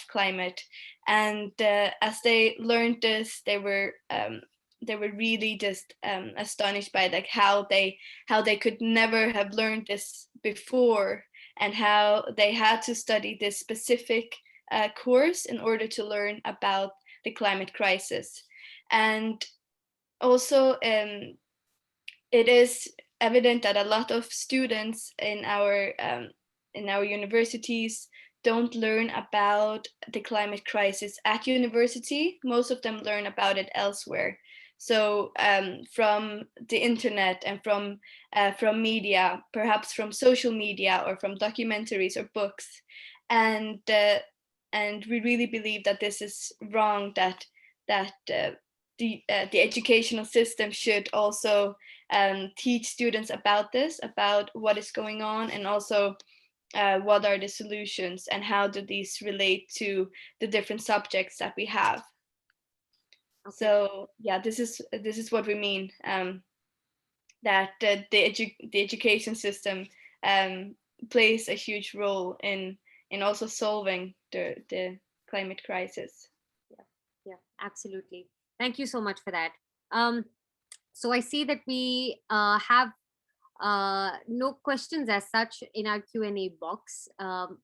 climate. And as they learned this, they were really just astonished by like how they could never have learned this before, and how they had to study this specific course in order to learn about the climate crisis. And also it is evident that a lot of students in our universities don't learn about the climate crisis at university. Most of them learn about it elsewhere. So from the internet and from media, perhaps from social media or from documentaries or books. And we really believe that this is wrong, that the educational system should also teach students about this, about what is going on, and also what are the solutions and how do these relate to the different subjects that we have. Okay. So yeah, this is what we mean, that the education system plays a huge role in also solving the climate crisis. Yeah, absolutely. Thank you so much for that. So I see that we have no questions as such in our Q&A box.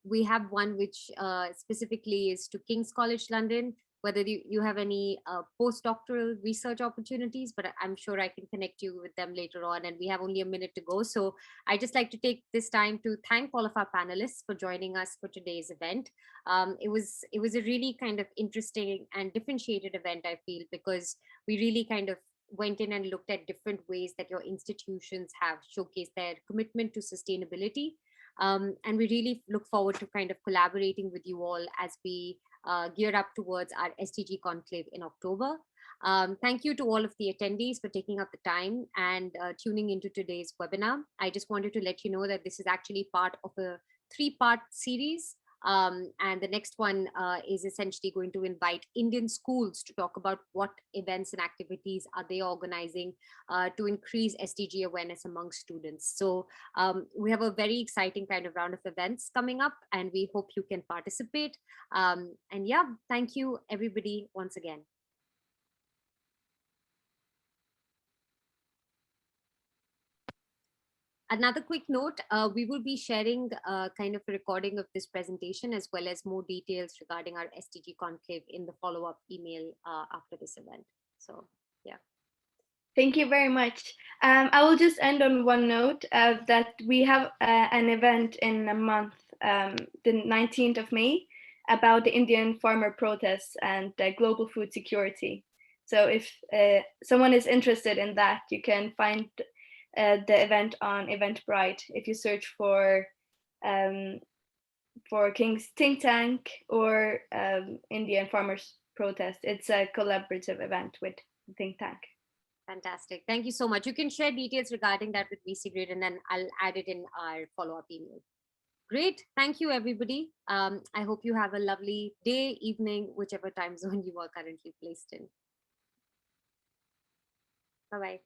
We have one which specifically is to King's College London, whether you have any postdoctoral research opportunities, but I'm sure I can connect you with them later on, and we have only a minute to go. So I just like to take this time to thank all of our panelists for joining us for today's event. It was a really kind of interesting and differentiated event, I feel, because we really kind of went in and looked at different ways that your institutions have showcased their commitment to sustainability. And we really look forward to kind of collaborating with you all as we gear up towards our SDG Conclave in October. Thank you to all of the attendees for taking up the time and tuning into today's webinar. I just wanted to let you know that this is actually part of a 3-part series And the next one is essentially going to invite Indian schools to talk about what events and activities are they organizing to increase SDG awareness among students. So we have a very exciting kind of round of events coming up, and we hope you can participate. And yeah, thank you everybody once again. Another quick note, we will be sharing kind of a recording of this presentation as well as more details regarding our SDG Conclave in the follow-up email after this event. So, yeah. Thank you very much. I will just end on one note that we have an event in a month, the 19th of May, about the Indian farmer protests and global food security. So if someone is interested in that, you can find the event on Eventbrite if you search for King's Think Tank or Indian Farmers Protest. It's a collaborative event with Think Tank. Fantastic. Thank you so much. You can share details regarding that with VC Grid, and then I'll add it in our follow-up email. Great. Thank you, everybody. I hope you have a lovely day, evening, whichever time zone you are currently placed in. Bye-bye.